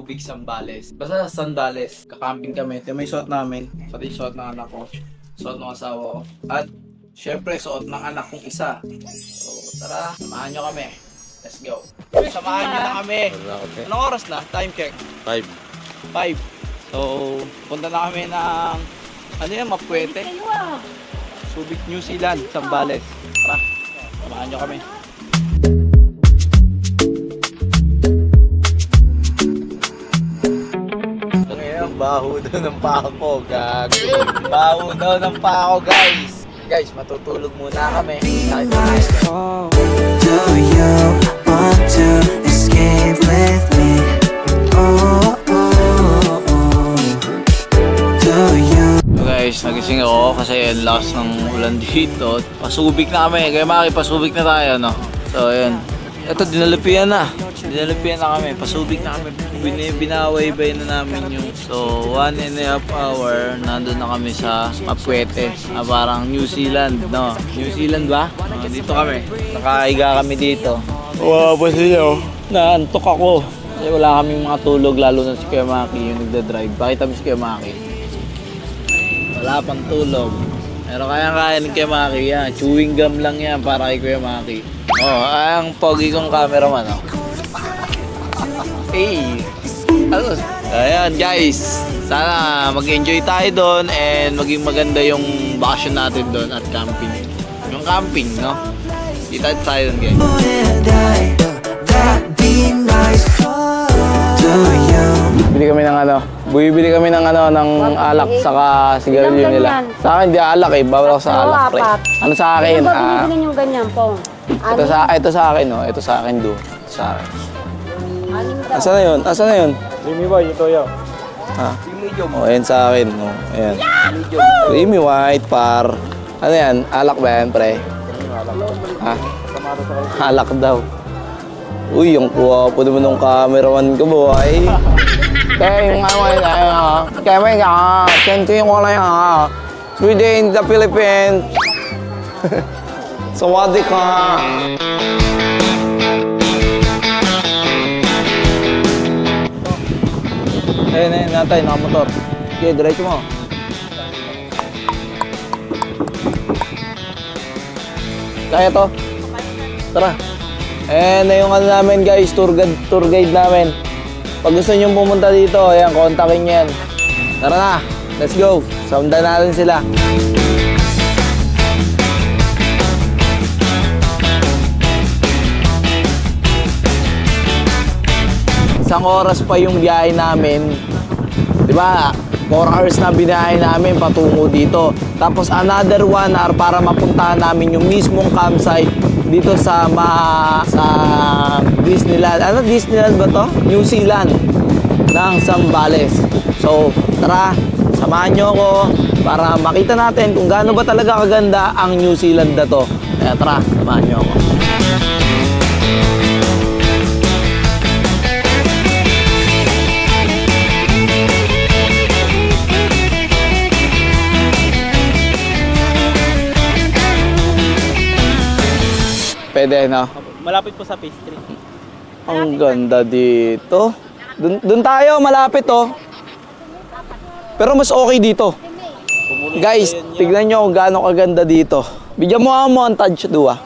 Subic, Zambales. Basta Sandales. Kakamping kami. Ito may suot namin. Pati suot ng anak ko. Suot ng asawa ko. At syempre suot ng anak kong isa. So tara, samahan nyo kami. Let's go. Samahan nyo na kami. Anong oras na? Time check. 5. 5. So punta na kami ng ano yan, Mapuete. Subic, New Zealand, Zambales. Tara, samahan nyo kami. Baho daw ng pako, gago. Baho daw ng pako, guys. Guys, matutulog muna kami. Do you want to escape with me? Oh, oh, oh. Do you? Guys, nagising ako kasi last ng ulan dito. Pasubik na kami. Kaya makipasubik na tayo, no? So, ayan. Ito, dinalupian na. Dinalupian na kami. Pasubik na kami. Binaway-bay na namin yung... So, 1.5 hour, nandun na kami sa Mapuete. Parang New Zealand, no? New Zealand ba? Dito kami. Nakahiga kami dito. Wow, pa siya, oh. Naantok ako. Kasi wala kaming mga tulog, lalo na si Kuya Maki, yung nagda-drive. Pakita mo si Kuya Maki. Wala pang tulog. Pero kaya-kaya ni Kuya Maki yan. Chewing gum lang yan para kay Kuya Maki. Oh, ang pogi kong cameraman, oh. Hey! Ano? Ayan guys, sana mag-enjoy tayo doon and maging maganda yung bakasyon natin doon at camping. Yung camping, no? Kita tayo doon guys. Bili kami ng ano, bumibili kami ng ano, ng alak saka sigarilyo nila. Sa akin, di alak eh, bawal ako sa alak, pre. Ano sa akin? Ano yung ganyan po? Ito sa akin, no? Ito sa akin, do. Sa akin. Asa na yun? Asa na yun? Creamy white, ito yun. Ha? Oh, ayan sa akin. Oh, ayan. Creamy white, par. Ano yan? Alak ba yan, pre? Ha? Alak daw. Uy, yung kuha po naman ng cameraman ko, boy. Kaya yung ano yun, kaya may ka, chanting ko lang ha. Within the Philippines. Sawadee ka. Ayun, natay, nakamotor. Okay, diretso mo. Kaya to? Tara. Na yung ano namin guys, tour guide namin. Pag gusto nyo pumunta dito, ayan, kontakin nyo yan. Tara na, let's go. Sundan natin sila. Isang oras pa yung biyahe namin. Diba? 4 hours na binahe namin patungo dito. Tapos another 1 hour para mapuntahan namin yung mismong campsite dito sa Disneyland. Ano Disneyland ba to? New Zealand ng Zambales. So, tara, samahan nyo ako para makita natin kung gaano ba talaga kaganda ang New Zealand na to. Kaya tara, samahan nyo ako. Pwede, no? Malapit po sa pastry. Ang ganda dito. Doon tayo, malapit, oh. Pero mas okay dito. Guys, tignan nyo kung gaano kaganda dito. Bigyan mo ang montage, duwa.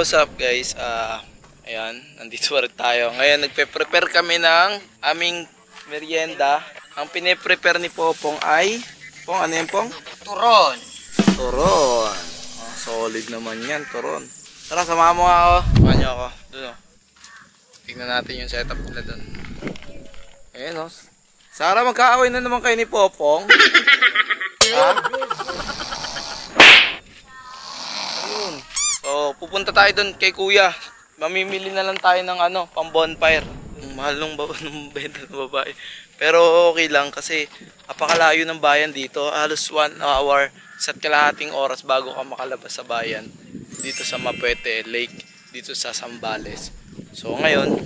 what's up guys? Ayan, nandito pa rin tayo. Ngayon, nagpe-prepare kami ng aming merienda. Ang pine-prepare ni Popong ay... Pong, ano yan Pong? Turon. Turon. Oh, solid naman yan, turon. Tara, samahan mo nga ako. Samahan niyo ako. Doon o. Tignan natin yung setup nila doon. Ayan o. Sara, magkaaway na naman kayo ni Popong. Ha? Ayun. So, pupunta tayo doon kay Kuya. Mamimili na lang tayo ng ano, pang bonfire. Ang mahal ng benta ng babae. Pero okay lang kasi napakalayo ng bayan dito. Halos 1 hour sa kalahating oras bago ka makalabas sa bayan. Dito sa Mapuete Lake, dito sa Zambales. So ngayon,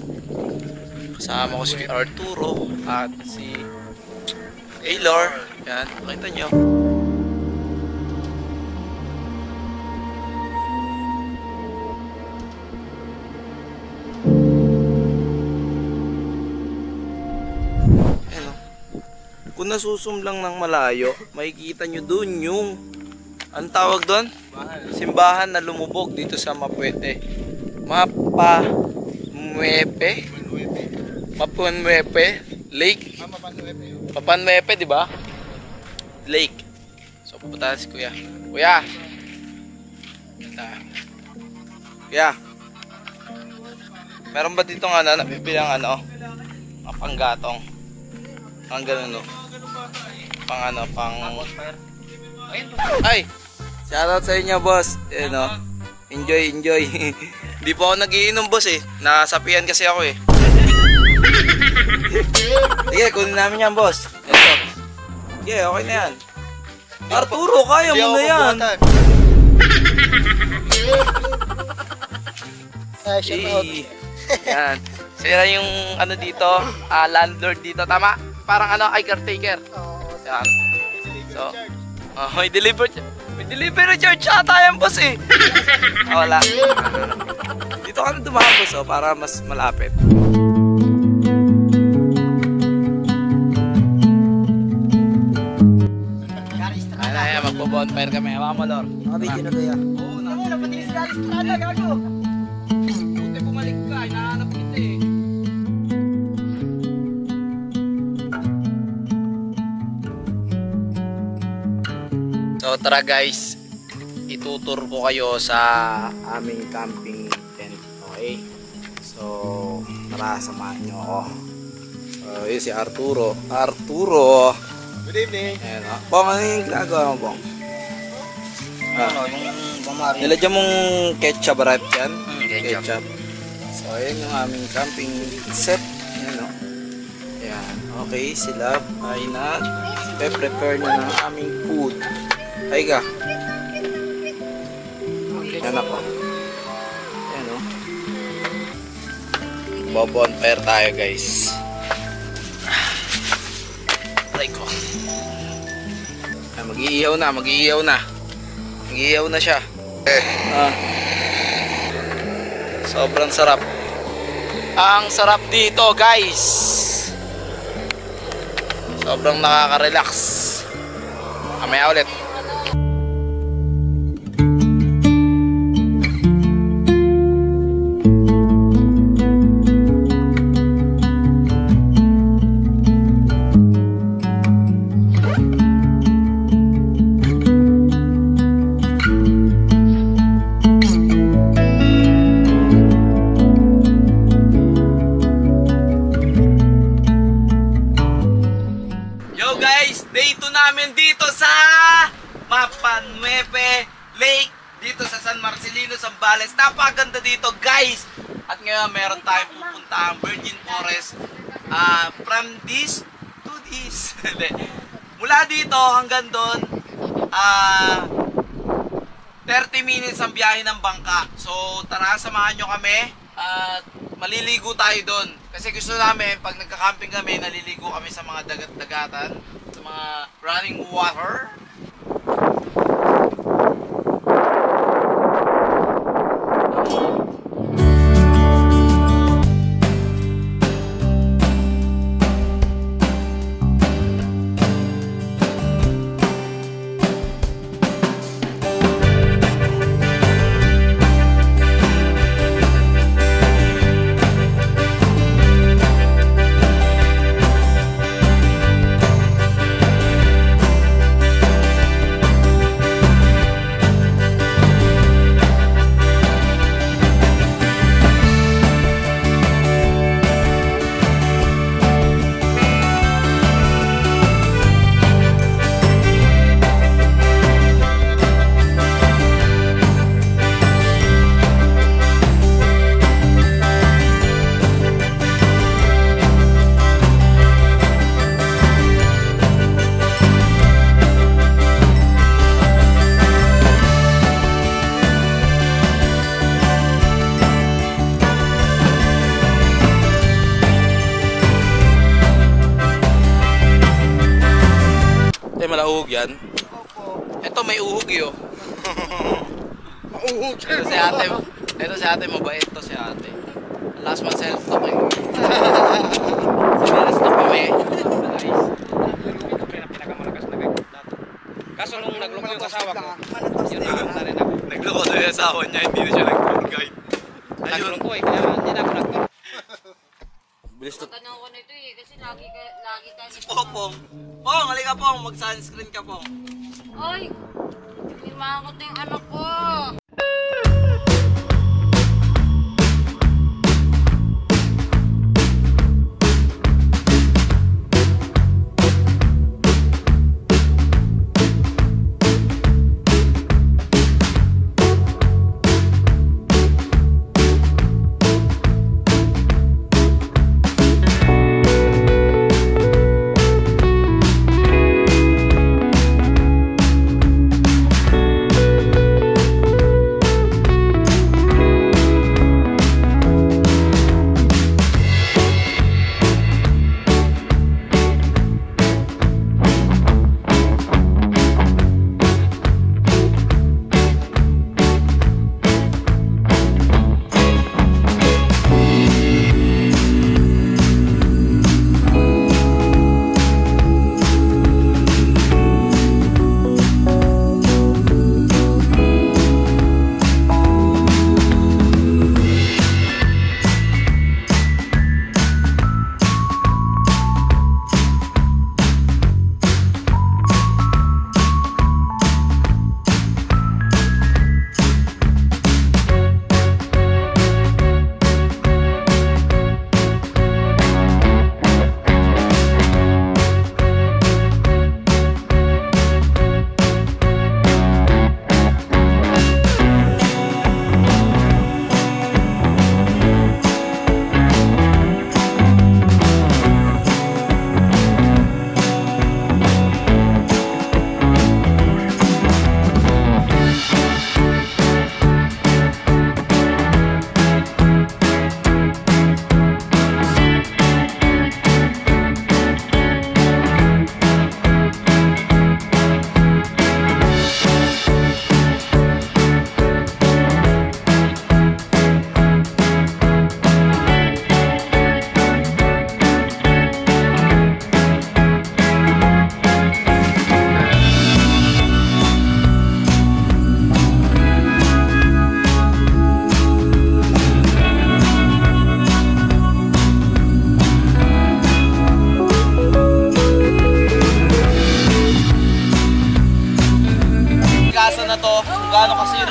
kasama ko si Arturo at si Aylor. Yan, makita nyo. Kung nasusum lang ng malayo, makikita nyo dun yung ang tawag doon? Simbahan na lumubog dito sa Mapuete. Mapanuepe Lake. Mapanuepe, di ba? Lake. So pupunta si Kuya. Kuya. Kuya. Meron ba dito ng ano, nabibilang ano? Panggatong. Ang ganun no. Pang ano, pang ay, shoutout sa inyo boss. Ayan o. Enjoy. Hindi po ako nagiinom boss eh. Nasapian kasi ako eh. Sige, kunin namin yan boss. Ito. Sige, okay na yan. Arturo, kaya mo na yan. Yan. Sila yung ano dito, landlord dito, tama? Parang ano, ay caretaker. Yan. So, may delivery charge ata yan boss eh. Wala. Dito ka na dumaan boss oh, para mas malapit. Ayan, magpo-bonfire kami. Hawakan mo, Lor. Nakabidyo na kaya. Oo, napatingin si Alice Trada, gago. Buti bumalik ka, hinahanap kita eh. So tara guys, itutur ko kayo sa aming camping tent, okay? So tara, samahan nyo ako. So yun si Arturo. Good evening. Ayan o. Bong, ano yung ginagawa mo Bong? Yung bumari. Nilagyan mong ketchup right yan? Ketchup. So ayan yung aming camping set. Ayan o. Ayan. Okay, sila ay nag-prepare na ng aming food. Ay ka. Yan ako. Yan o. Bonfire tayo guys. Ay ko. Mag-iihaw na. Mag-iihaw na siya. Sobrang sarap. Ang sarap dito guys. Sobrang nakaka-relax. Mamaya ulit. Day 2 namin dito sa Mapanuepe Lake, dito sa San Marcelino, Zambales. Napakaganda dito guys. At ngayon meron tayong pupuntahan Virgin Forest. From this to this. Mula dito hanggang doon 30 minutes ang biyahe ng bangka. So tara, samahan nyo kami at maliligo tayo doon. Kasi gusto namin pag nagka-camping kami, naliligo kami sa mga dagat-dagatan, mga running water. Walang uhog yan? Ito may uhog yun. Mauhog Ito si ate. Ito si ate, mabait to si ate. Last month self-stock eh. Self-stock kami. Pinakamalakas na guide dati. Kaso nung nagloko yung asawa ko, yun na rin ako. Nagloko na yung asawa niya, hindi na siya nag-tour guide. Nagloko eh, kaya hindi na ako nag-tour. Bilis to. Tanong ko nito eh, kasi lagi ka Pong. Pong, halika Pong, mag-sunscreen ka Pong. Ay! Imangot na yung anak ko!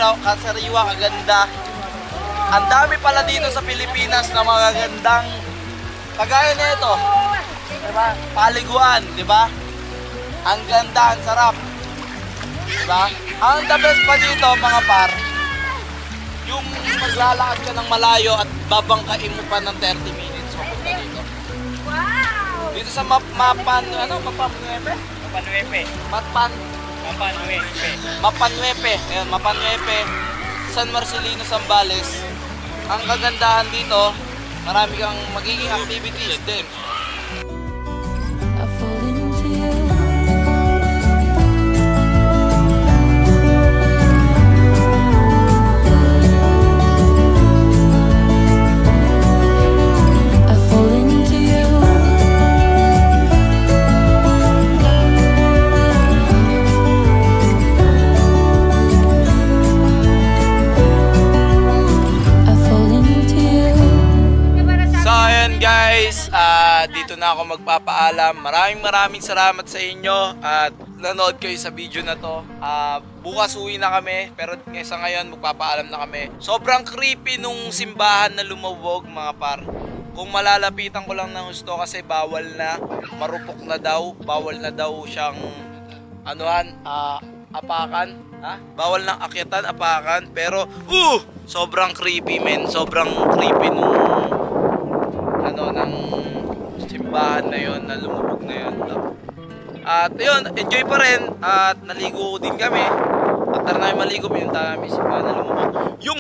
Kasariwa, kaganda. Ang dami pala dito sa Pilipinas na magagandang kagaya na ito. Diba? Paliguan, diba? Ang ganda, ang sarap. Diba? Ang the best pa dito mga par, yung maglalakad ka ng malayo at babangkain mo pa ng 30 minutes papunta dito. Wow! Dito sa Mapan, ano? Mapanwepe? Mapanwepe. Ayan, Mapanwepe. San Marcelino, Zambales. Ang kagandahan dito, marami kang magiging activities din. I fall into you. I fall into you. I fall into you. So ayun guys, dito na ako magpapaalam. Maraming salamat sa inyo at nanood kayo sa video na to. Bukas uwi na kami, pero sa ngayon magpapaalam na kami. Sobrang creepy nung simbahan na lumawog mga par. Kung malalapitan ko lang ng gusto kasi bawal na, marupok na daw, bawal na daw siyang anuhan, apakan, ha? Bawal nang akyatan, apakan, pero sobrang creepy men, sobrang creepy nung ano ng simbahan na yon na lumubog na yon. At yun, enjoy pa rin at naligo din kami. At tara na maligo, pinunta namin simbahan na lumubog. Yung